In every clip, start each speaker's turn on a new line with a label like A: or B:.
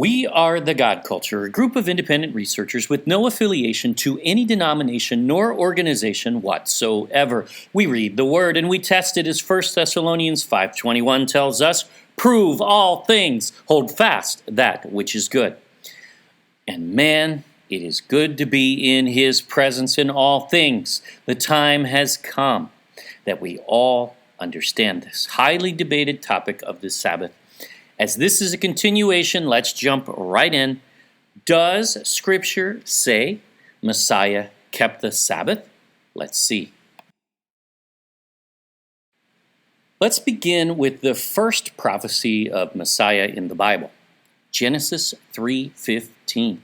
A: We are the God Culture, a group of independent researchers with no affiliation to any denomination nor organization whatsoever. We read the Word and we test it as 1 Thessalonians 5:21 tells us, prove all things, hold fast that which is good. And man, it is good to be in His presence in all things. The time has come that we all understand this highly debated topic of the Sabbath. As this is a continuation, let's jump right in. Does Scripture say Messiah kept the Sabbath? Let's see. Let's begin with the first prophecy of Messiah in the Bible, Genesis 3:15.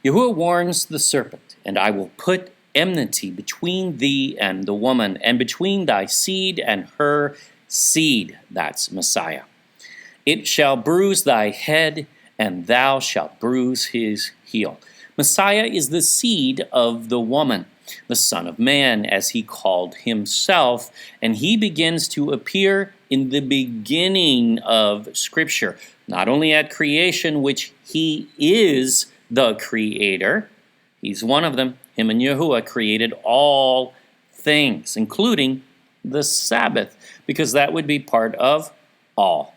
A: Yahuwah warns the serpent, and I will put enmity between thee and the woman, and between thy seed and her seed. That's Messiah. It shall bruise thy head, and thou shalt bruise his heel. Messiah is the seed of the woman, the Son of Man, as he called himself, and he begins to appear in the beginning of Scripture, not only at creation, which he is the creator. He's one of them. Him and Yahuwah created all things, including the Sabbath, because that would be part of all.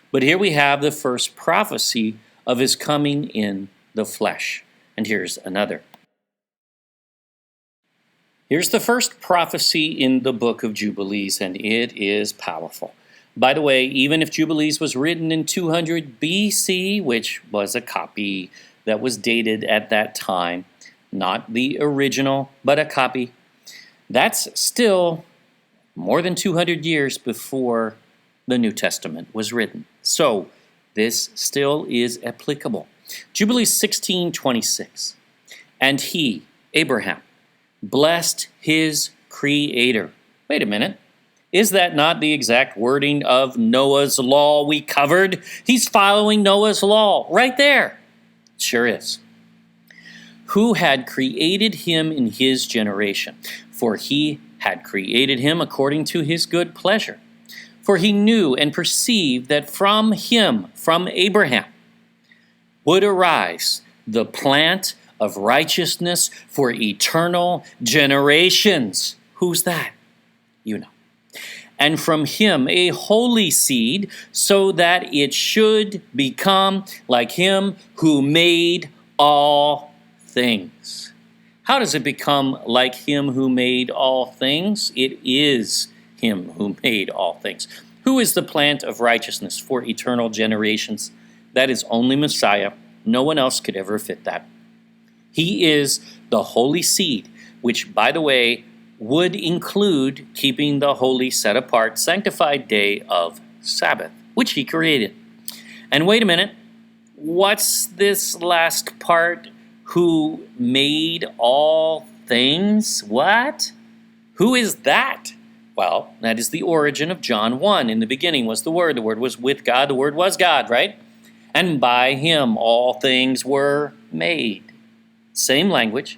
A: But here we have the first prophecy of his coming in the flesh. And here's another. Here's the first prophecy in the book of Jubilees, and it is powerful. By the way, even if Jubilees was written in 200 BC, which was a copy that was dated at that time, not the original, but a copy, that's still more than 200 years before the New Testament was written. So this still is applicable. Jubilees 16:26. And he, Abraham, blessed his creator. Wait a minute. Is that not the exact wording of Noah's law we covered? He's following Noah's law right there. Sure is. Who had created him in his generation? For he had created him according to his good pleasure. For he knew and perceived that from him, from Abraham, would arise the plant of righteousness for eternal generations. Who's that? You know. And from him a holy seed, so that it should become like him who made all things. How does it become like him who made all things? It is him who made all things. Who is the plant of righteousness for eternal generations? That is only Messiah. No one else could ever fit that. He is the holy seed, which, by the way, would include keeping the holy, set-apart, sanctified day of Sabbath, which he created. And wait a minute, what's this last part? Who made all things? What? Who is that? Well, that is the origin of John 1. In the beginning was the Word was with God, the Word was God, right? And by him all things were made. Same language,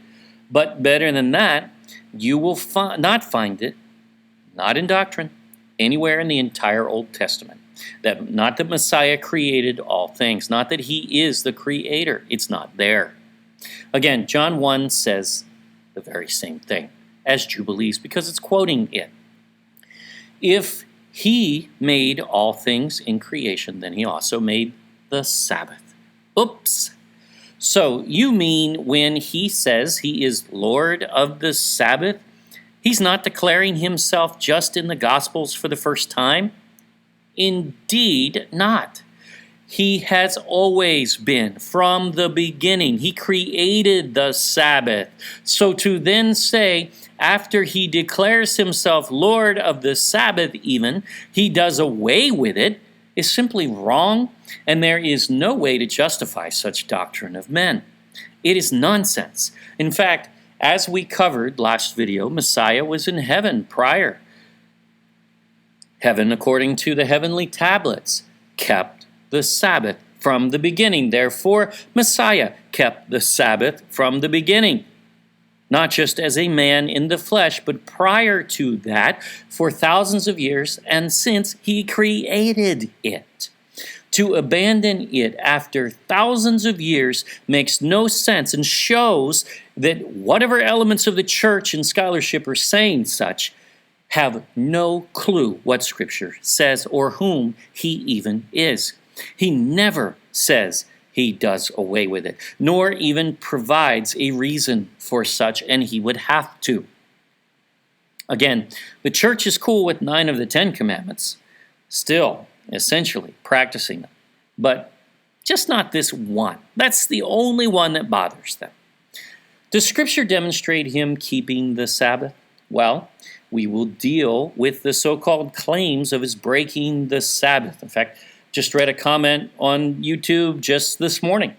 A: but better than that, you will not find it, not in doctrine, anywhere in the entire Old Testament. Not that Messiah created all things, not that he is the creator. It's not there. Again, John 1 says the very same thing as Jubilees because it's quoting it. If he made all things in creation, then he also made the Sabbath. Oops. So you mean when he says he is Lord of the Sabbath, he's not declaring himself just in the Gospels for the first time? Indeed not. He has always been from the beginning. He created the Sabbath. So to then say, after he declares himself Lord of the Sabbath even, he does away with it, is simply wrong, and there is no way to justify such doctrine of men. It is nonsense. In fact, as we covered last video, Messiah was in heaven prior. Heaven, according to the heavenly tablets, kept the Sabbath from the beginning. Therefore, Messiah kept the Sabbath from the beginning. Not just as a man in the flesh, but prior to that, for thousands of years, and since he created it. To abandon it after thousands of years makes no sense and shows that whatever elements of the church and scholarship are saying such have no clue what Scripture says or whom he even is. He never says he does away with it, nor even provides a reason for such, and he would have to. Again, the church is cool with 9 of the 10 commandments, still essentially practicing them, but just not this one. That's the only one that bothers them. Does Scripture demonstrate him keeping the Sabbath? Well, we will deal with the so-called claims of his breaking the Sabbath. In fact, just read a comment on YouTube just this morning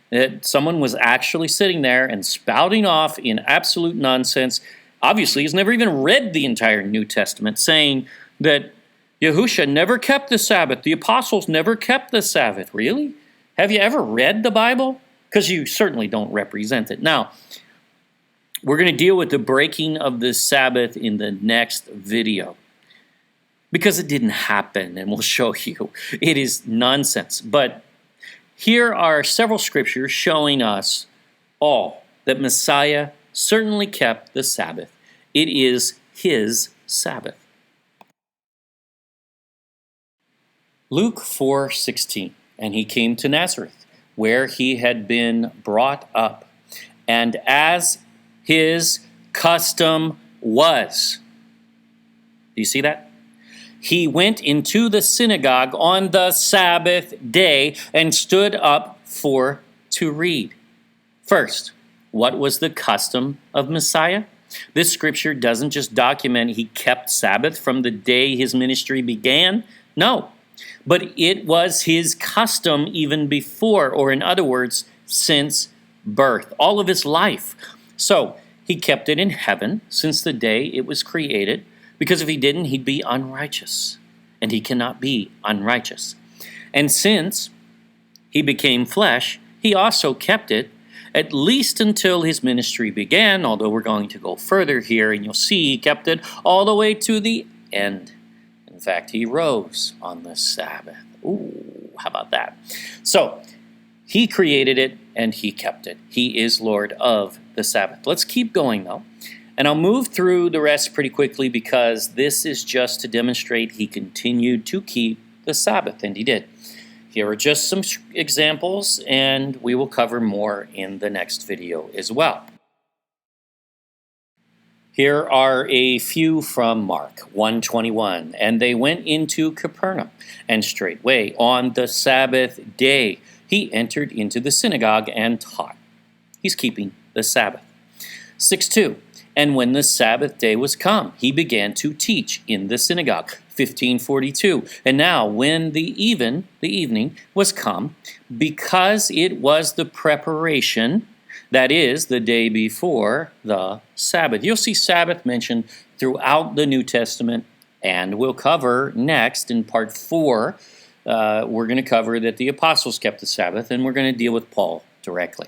A: that someone was actually sitting there and spouting off in absolute nonsense. Obviously, he's never even read the entire New Testament, saying that Yahusha never kept the Sabbath. The apostles never kept the Sabbath. Really? Have you ever read the Bible? Because you certainly don't represent it. Now, we're going to deal with the breaking of the Sabbath in the next video, because it didn't happen, and we'll show you. It is nonsense. But here are several scriptures showing us all that Messiah certainly kept the Sabbath. It is his Sabbath. Luke 4:16, and he came to Nazareth, where he had been brought up, and as his custom was. Do you see that? He went into the synagogue on the Sabbath day and stood up to read. First, what was the custom of Messiah? This scripture doesn't just document he kept Sabbath from the day his ministry began. No, but it was his custom even before, or in other words, since birth, all of his life. So he kept it in heaven since the day it was created, because if he didn't, he'd be unrighteous, and he cannot be unrighteous. And since he became flesh, he also kept it at least until his ministry began, although we're going to go further here, and you'll see he kept it all the way to the end. In fact, he rose on the Sabbath. Ooh, how about that? So, he created it, and he kept it. He is Lord of the Sabbath. Let's keep going, though. And I'll move through the rest pretty quickly, because this is just to demonstrate he continued to keep the Sabbath, and he did. Here are just some examples, and we will cover more in the next video as well. Here are a few from Mark 1:21. And they went into Capernaum, and straightway on the Sabbath day he entered into the synagogue and taught. He's keeping the Sabbath. 6:2. And when the Sabbath day was come, he began to teach in the synagogue. 15:42. And now when the evening was come, because it was the preparation, that is, the day before the Sabbath. You'll see Sabbath mentioned throughout the New Testament, and we'll cover next in part 4. We're going to cover that the apostles kept the Sabbath, and we're going to deal with Paul directly.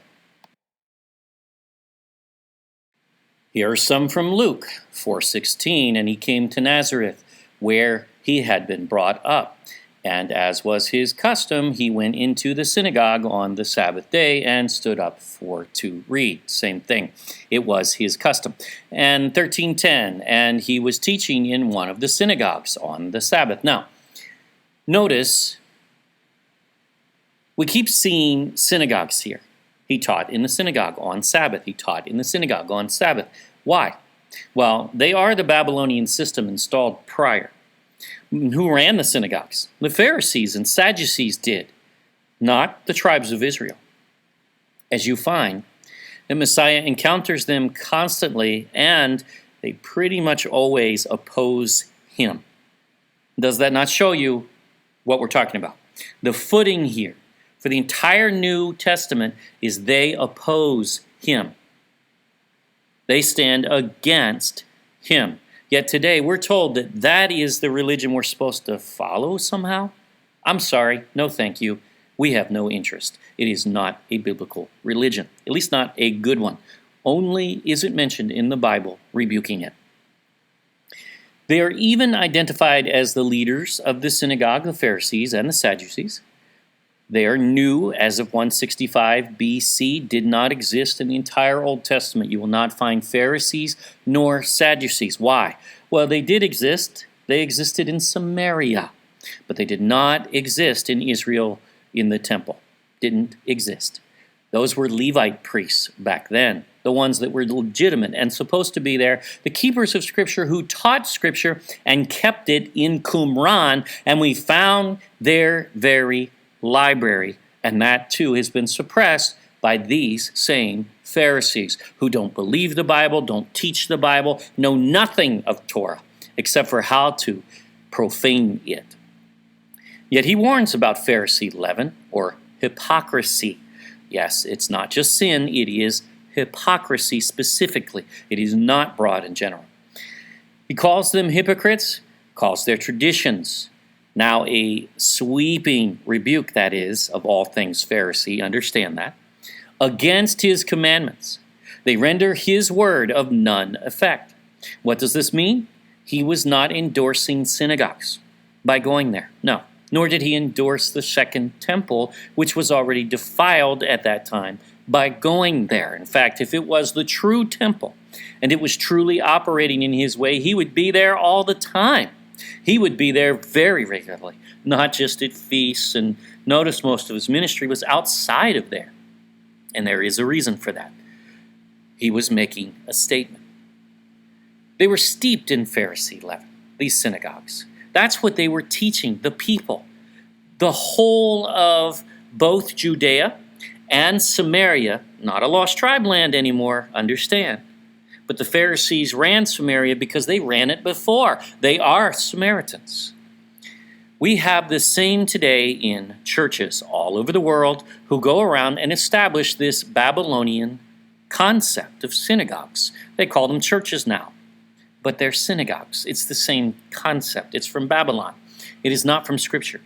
A: Here are some from Luke 4:16. And he came to Nazareth, where he had been brought up. And as was his custom, he went into the synagogue on the Sabbath day and stood up to read. Same thing. It was his custom. And 13:10. And he was teaching in one of the synagogues on the Sabbath. Now, notice, we keep seeing synagogues here. He taught in the synagogue on Sabbath. He taught in the synagogue on Sabbath. Why? Well, they are the Babylonian system installed prior. Who ran the synagogues? The Pharisees and Sadducees did, not the tribes of Israel. As you find, the Messiah encounters them constantly, and they pretty much always oppose him. Does that not show you what we're talking about? The footing here for the entire New Testament is they oppose him. They stand against him. Yet today we're told that that is the religion we're supposed to follow somehow. I'm sorry, no thank you. We have no interest. It is not a biblical religion, at least not a good one. Only is it mentioned in the Bible rebuking it. They are even identified as the leaders of the synagogue, the Pharisees and the Sadducees. They are new as of 165 BC, did not exist in the entire Old Testament. You will not find Pharisees nor Sadducees. Why? Well, they did exist. They existed in Samaria, but they did not exist in Israel in the temple. Didn't exist. Those were Levite priests back then, the ones that were legitimate and supposed to be there, the keepers of Scripture who taught Scripture and kept it in Qumran, and we found their very library, and that too has been suppressed by these same Pharisees who don't believe the Bible, don't teach the Bible, know nothing of Torah except for how to profane it. Yet he warns about Pharisee leaven or hypocrisy. Yes, it's not just sin, it is hypocrisy specifically. It is not broad in general. He calls them hypocrites, calls their traditions. Now a sweeping rebuke, that is, of all things Pharisee, understand that, against his commandments. They render his word of none effect. What does this mean? He was not endorsing synagogues by going there. No. Nor did he endorse the second temple, which was already defiled at that time, by going there. In fact, if it was the true temple, and it was truly operating in his way, he would be there all the time. He would be there very regularly, not just at feasts. And notice most of his ministry was outside of there. And there is a reason for that. He was making a statement. They were steeped in Pharisee leaven, these synagogues. That's what they were teaching the people. The whole of both Judea and Samaria, not a lost tribe land anymore, understand. But the Pharisees ran Samaria because they ran it before. They are Samaritans. We have the same today in churches all over the world who go around and establish this Babylonian concept of synagogues. They call them churches now, but they're synagogues. It's the same concept. It's from Babylon. It is not from Scripture.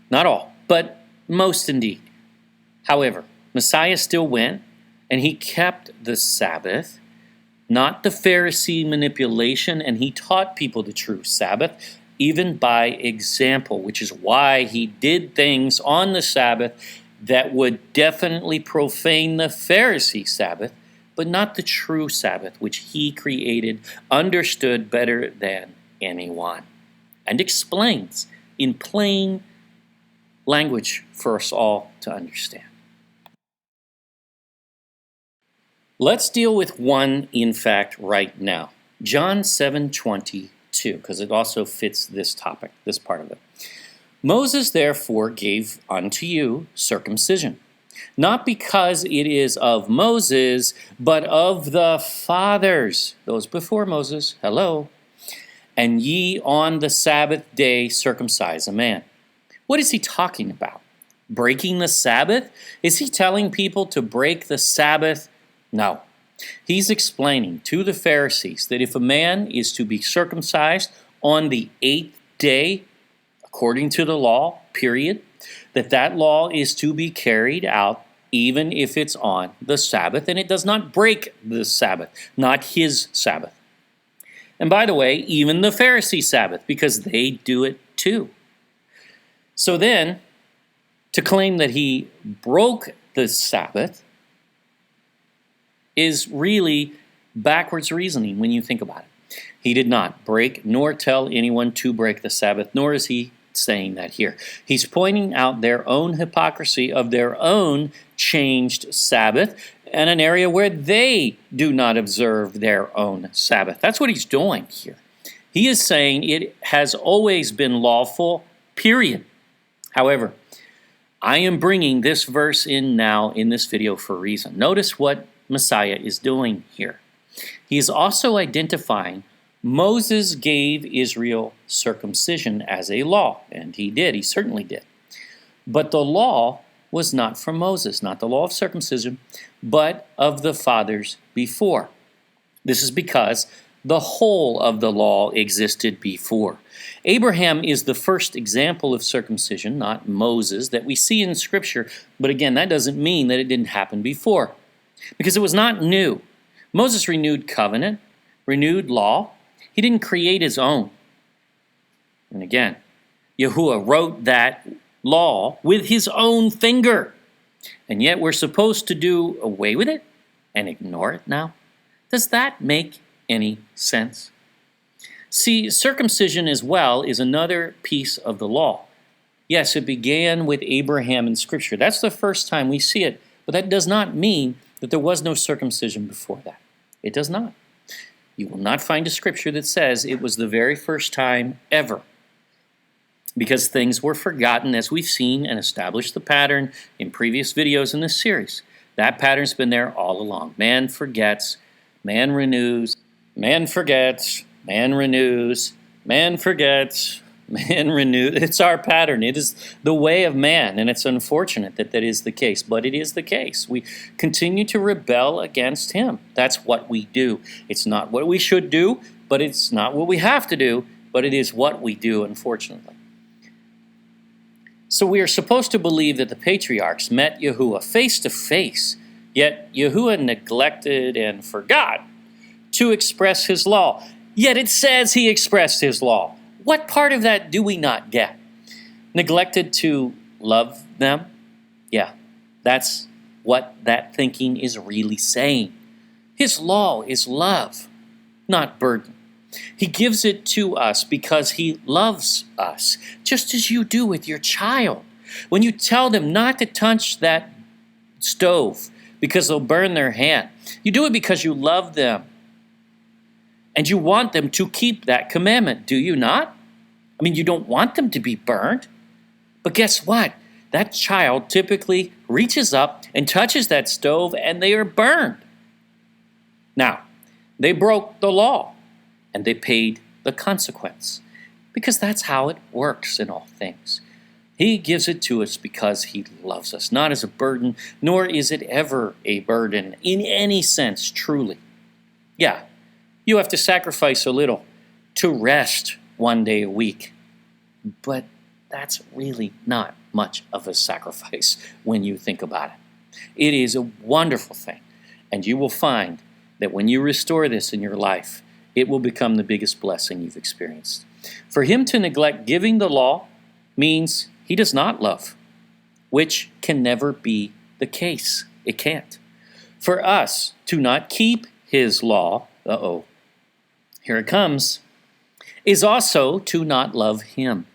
A: Not all, but most indeed. However, Messiah still went, and he kept the Sabbath, not the Pharisee manipulation, and he taught people the true Sabbath, even by example, which is why he did things on the Sabbath that would definitely profane the Pharisee Sabbath, but not the true Sabbath, which he created, understood better than anyone, and explains in plain language for us all to understand. Let's deal with one, in fact, right now. John 7:22, because it also fits this topic, this part of it. Moses therefore gave unto you circumcision, not because it is of Moses, but of the fathers, those before Moses, hello. And ye on the Sabbath day circumcise a man. What is he talking about? Breaking the Sabbath? Is he telling people to break the Sabbath? No. He's explaining to the Pharisees that if a man is to be circumcised on the 8th day, according to the law, period, that law is to be carried out even if it's on the Sabbath, and it does not break the Sabbath, not his Sabbath. And by the way, even the Pharisee Sabbath, because they do it too. So then, to claim that he broke the Sabbath is really backwards reasoning when you think about it. He did not break nor tell anyone to break the Sabbath, nor is he saying that here. He's pointing out their own hypocrisy of their own changed Sabbath and an area where they do not observe their own Sabbath. That's what he's doing here. He is saying it has always been lawful, period. However, I am bringing this verse in now in this video for a reason. Notice what Messiah is doing here. He is also identifying Moses gave Israel circumcision as a law, and he did. He certainly did. But the law was not from Moses, not the law of circumcision, but of the fathers before. This is because the whole of the law existed before. Abraham is the first example of circumcision, not Moses, that we see in Scripture. But again, that doesn't mean that it didn't happen before, because it was not new. Moses renewed covenant, renewed law. He didn't create his own. And again, Yahuwah wrote that law with his own finger. And yet we're supposed to do away with it and ignore it now? Does that make any sense? See, circumcision as well is another piece of the law. Yes, it began with Abraham in Scripture. That's the first time we see it. But that does not mean that there was no circumcision before that. It does not. You will not find a Scripture that says it was the very first time ever. Because things were forgotten, as we've seen and established the pattern in previous videos in this series. That pattern's been there all along. Man forgets, man renews, man forgets, man renews, man forgets, man renews. It's our pattern. It is the way of man, and it's unfortunate that that is the case, but it is the case. We continue to rebel against him. That's what we do. It's not what we should do, but it's not what we have to do, but it is what we do, unfortunately. So we are supposed to believe that the patriarchs met Yahuwah face to face, yet Yahuwah neglected and forgot to express his law. Yet it says he expressed his law. What part of that do we not get? Neglected to love them? Yeah, that's what that thinking is really saying. His law is love, not burden. He gives it to us because he loves us, just as you do with your child. When you tell them not to touch that stove because they'll burn their hand, you do it because you love them. And you want them to keep that commandment, do you not? I mean, you don't want them to be burned. But guess what? That child typically reaches up and touches that stove and they are burned. Now, they broke the law. And they paid the consequence. Because that's how it works in all things. He gives it to us because he loves us, not as a burden, nor is it ever a burden in any sense, truly. Yeah, you have to sacrifice a little to rest one day a week. But that's really not much of a sacrifice when you think about it. It is a wonderful thing. And you will find that when you restore this in your life, it will become the biggest blessing you've experienced. For him to neglect giving the law means he does not love, which can never be the case. It can't. For us to not keep his law, here it comes, is also to not love him.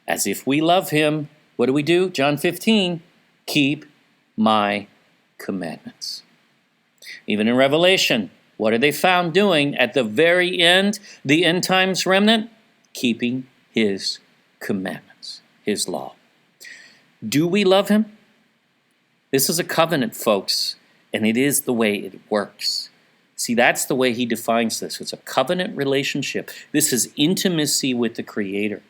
A: As if we love him, what do? John 15, keep my commandments. Even in Revelation, what are they found doing at the very end, the end times remnant? Keeping his commandments, his law. Do we love him? This is a covenant, folks, and it is the way it works. See, that's the way he defines this. It's a covenant relationship. This is intimacy with the Creator.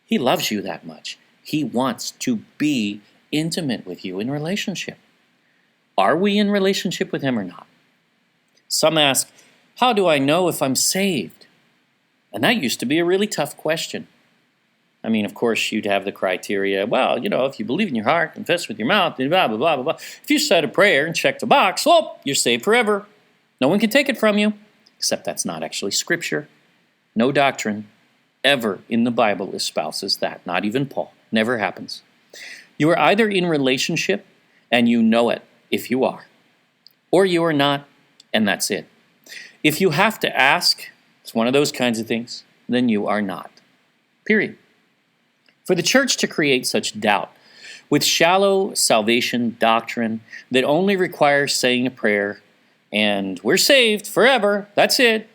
A: He loves you that much. He wants to be intimate with you in relationship. Are we in relationship with him or not? Some ask, how do I know if I'm saved? And that used to be a really tough question. I mean, of course, you'd have the criteria, well, if you believe in your heart, confess with your mouth, blah, blah, blah, blah, blah. If you said a prayer and check the box, you're saved forever. No one can take it from you, except that's not actually Scripture. No doctrine ever in the Bible espouses that, not even Paul. Never happens. You are either in relationship, and you know it if you are, or you are not. And that's it. If you have to ask, it's one of those kinds of things, then you are not. Period. For the church to create such doubt with shallow salvation doctrine that only requires saying a prayer and we're saved forever, that's it,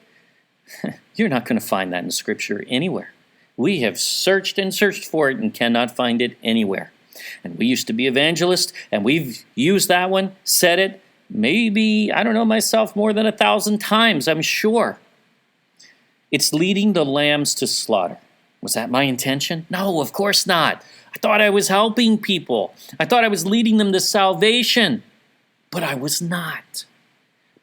A: you're not going to find that in Scripture anywhere. We have searched and searched for it and cannot find it anywhere. And we used to be evangelists, and we've used that one, said it, maybe, I don't know myself, more than 1,000 times, I'm sure. It's leading the lambs to slaughter. Was that my intention? No, of course not. I thought I was helping people. I thought I was leading them to salvation. But I was not.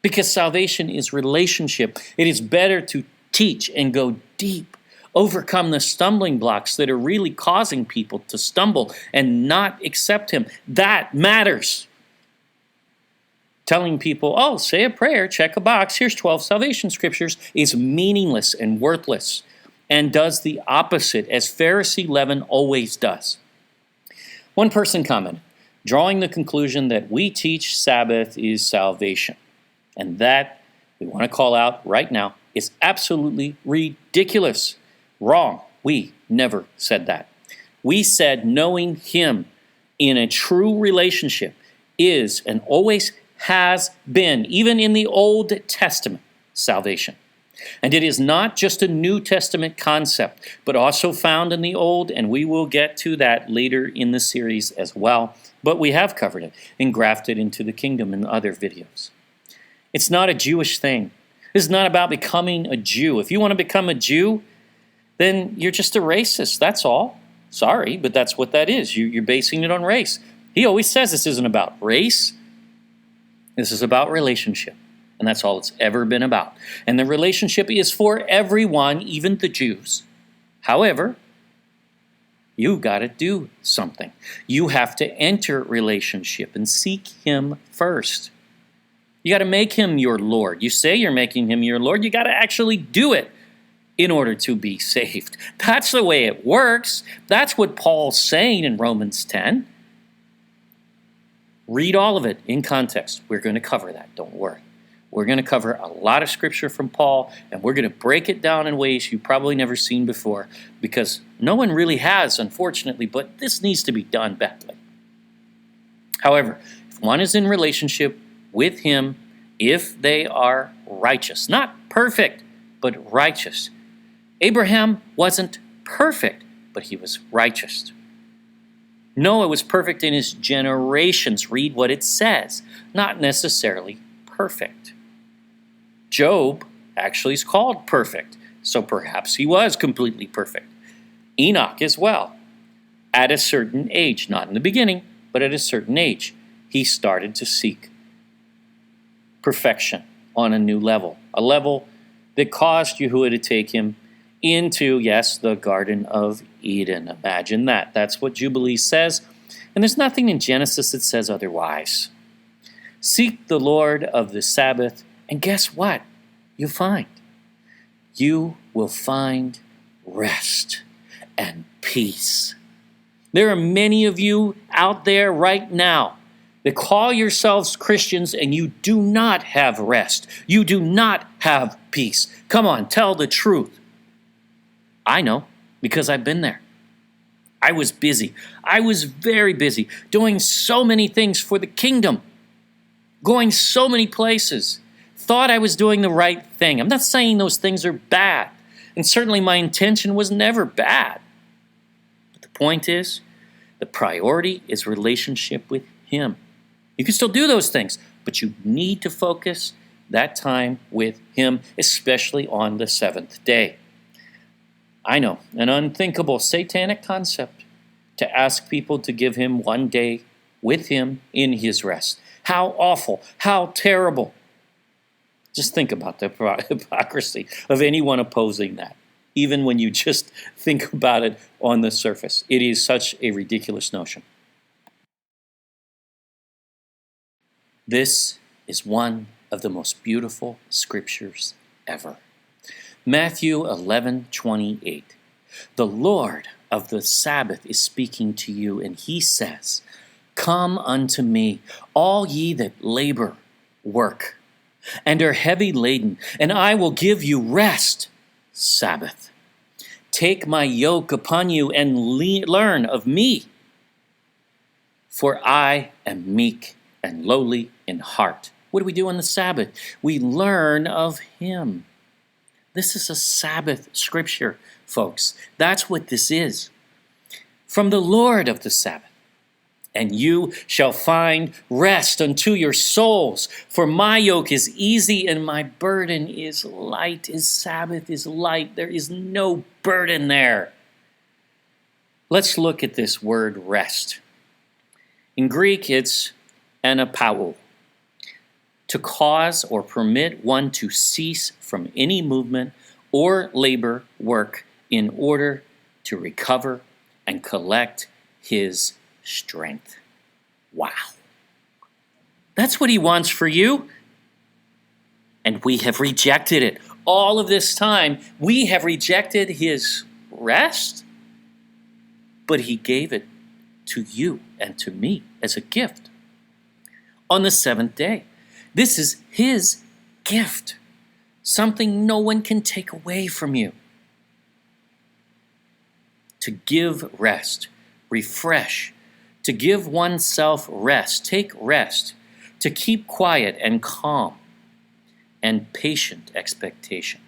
A: Because salvation is relationship. It is better to teach and go deep. Overcome the stumbling blocks that are really causing people to stumble and not accept him. That matters. Telling people, say a prayer, check a box, here's 12 salvation scriptures, is meaningless and worthless and does the opposite, as Pharisee leaven always does. One person commented, drawing the conclusion that we teach Sabbath is salvation. And that, we want to call out right now, is absolutely ridiculous. Wrong. We never said that. We said knowing Him in a true relationship is and always has been, even in the Old Testament, salvation. And it is not just a New Testament concept, but also found in the Old, and we will get to that later in the series as well. But we have covered it and grafted into the kingdom in other videos. It's not a Jewish thing. This is not about becoming a Jew. If you want to become a Jew, then you're just a racist, that's all. Sorry, but that's what that is. You're basing it on race. He always says this isn't about race. This is about relationship. And that's all it's ever been about. And the relationship is for everyone, even the Jews. However, you got to do something. You have to enter relationship and seek Him first. You got to make Him your Lord. You say you're making Him your Lord. You got to actually do it in order to be saved. That's the way it works. That's what Paul's saying in Romans 10. Read all of it in context. We're going to cover that. Don't worry. We're going to cover a lot of scripture from Paul, and we're going to break it down in ways you've probably never seen before, because no one really has, unfortunately, but this needs to be done badly. However, if one is in relationship with Him, if they are righteous, not perfect, but righteous. Abraham wasn't perfect, but he was righteous. Noah was perfect in his generations. Read what it says. Not necessarily perfect. Job actually is called perfect, so perhaps he was completely perfect. Enoch as well. At a certain age, not in the beginning, but at a certain age, he started to seek perfection on a new level. A level that caused Yahuwah to take him into, yes, the Garden of Eden. Imagine that. That's what Jubilees says. And there's nothing in Genesis that says otherwise. Seek the Lord of the Sabbath, and guess what? You'll find. You will find rest and peace. There are many of you out there right now that call yourselves Christians and you do not have rest. You do not have peace. Come on, tell the truth. I know, because I've been there. I was busy. I was very busy, doing so many things for the kingdom, going so many places. Thought I was doing the right thing. I'm not saying those things are bad, and certainly my intention was never bad. But the point is, the priority is relationship with Him. You can still do those things, but you need to focus that time with Him, especially on the seventh day. I know, an unthinkable satanic concept to ask people to give Him one day with Him in His rest. How awful, how terrible. Just think about the hypocrisy of anyone opposing that, even when you just think about it on the surface. It is such a ridiculous notion. This is one of the most beautiful scriptures ever. Matthew 11:28. The Lord of the Sabbath is speaking to you, and He says, "Come unto me, all ye that labor, work, and are heavy laden, and I will give you rest." Sabbath. Take my yoke upon you and learn of me, for I am meek and lowly in heart. What do we do on the Sabbath? We learn of Him. This is a Sabbath scripture, folks. That's what this is. From the Lord of the Sabbath. And you shall find rest unto your souls. For my yoke is easy and my burden is light. His Sabbath is light. There is no burden there. Let's look at this word rest. In Greek, it's anapau. To cause or permit one to cease from any movement or labor work in order to recover and collect his strength. Wow. That's what He wants for you. And we have rejected it. All of this time, we have rejected His rest, but He gave it to you and to me as a gift on the seventh day. This is his gift, something no one can take away from you. To give rest, refresh, to give oneself rest, take rest, to keep quiet and calm and patient expectation.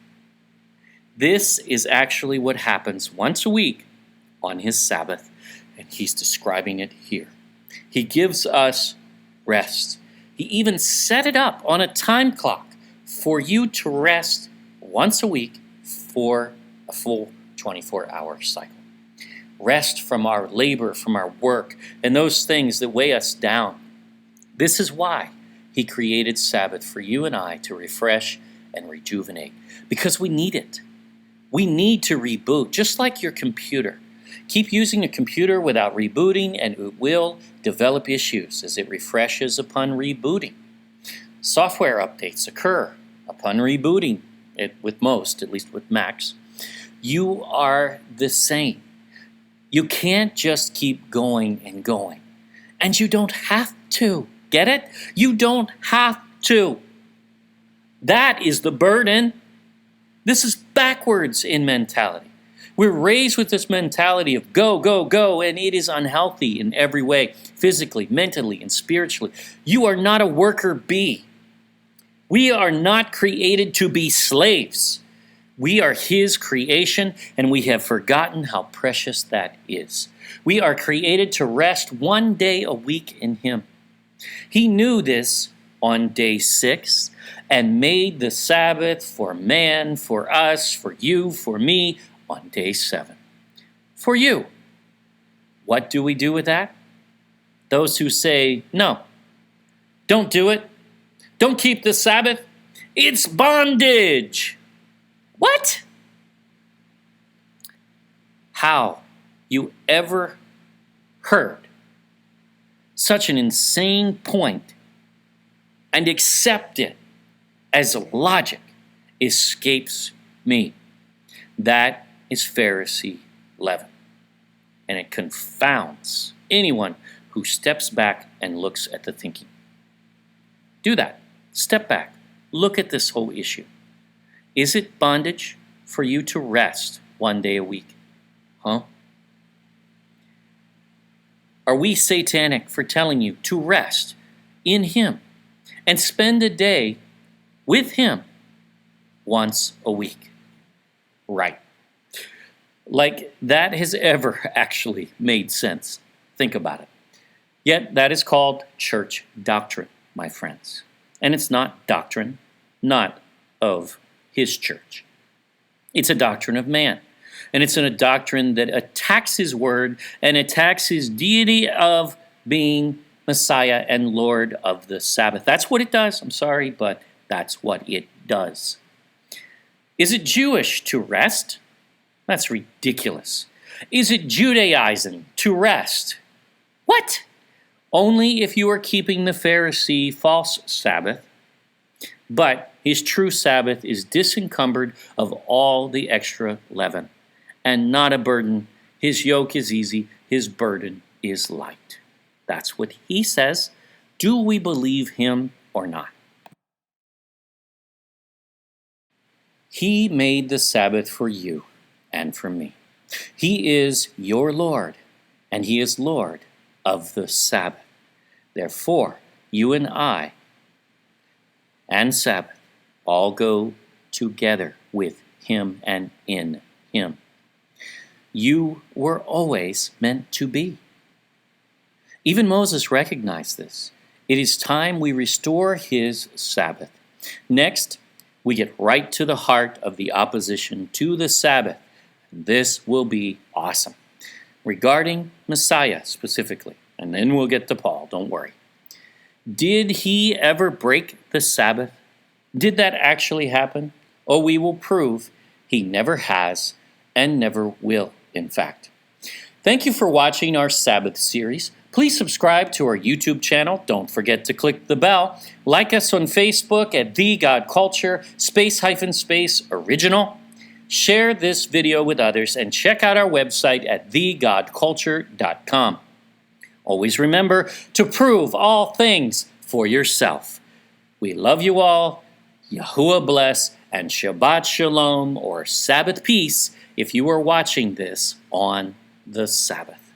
A: This is actually what happens once a week on his Sabbath, and he's describing it here. He gives us rest. He even set it up on a time clock for you to rest once a week for a full 24-hour cycle. Rest from our labor, from our work, and those things that weigh us down. This is why he created Sabbath for you and I to refresh and rejuvenate, because we need it. We need to reboot, just like your computer. Keep using a computer without rebooting, and it will develop issues as it refreshes upon rebooting. Software updates occur upon rebooting, with most, at least with Macs. You are the same. You can't just keep going and going. And you don't have to. Get it? You don't have to. That is the burden. This is backwards in mentality. We're raised with this mentality of go, go, go, and it is unhealthy in every way, physically, mentally, and spiritually. You are not a worker bee. We are not created to be slaves. We are his creation, and we have forgotten how precious that is. We are created to rest one day a week in him. He knew this on day 6 and made the Sabbath for man, for us, for you, for me on day 7. For you. What do we do with that? Those who say, no, don't do it. Don't keep the Sabbath. It's bondage. What? How you ever heard such an insane point and accept it as logic escapes me. That is Pharisee leaven, and it confounds anyone who steps back and looks at the thinking. Do that. Step back. Look at this whole issue. Is it bondage for you to rest one day a week? Huh? Are we satanic for telling you to rest in him and spend a day with him once a week? Right. Like that has ever actually made sense. Think about it. Yet that is called church doctrine, my friends. And it's not doctrine, not of his church. It's a doctrine of man. And it's a doctrine that attacks his word and attacks his deity of being Messiah and Lord of the Sabbath. That's what it does. I'm sorry, but that's what it does. Is it Jewish to rest? That's ridiculous. Is it Judaizing to rest? What? Only if you are keeping the Pharisee false Sabbath. But his true Sabbath is disencumbered of all the extra leaven, and not a burden. His yoke is easy, his burden is light. That's what he says. Do we believe him or not? He made the Sabbath for you and for me. He is your Lord, and he is Lord of the Sabbath. Therefore, you and I and Sabbath all go together with him and in him. You were always meant to be. Even Moses recognized this. It is time we restore his Sabbath. Next, we get right to the heart of the opposition to the Sabbath. This will be awesome. Regarding Messiah specifically, and then we'll get to Paul, don't worry. Did he ever break the Sabbath? Did that actually happen? Oh, we will prove he never has and never will, in fact. Thank you for watching our Sabbath series. Please subscribe to our YouTube channel. Don't forget to click the bell. Like us on Facebook at The God Culture, _space original. Share this video with others and check out our website at thegodculture.com. Always remember to prove all things for yourself. We love you all. Yahuwah bless, and Shabbat Shalom, or Sabbath peace, if you are watching this on the Sabbath.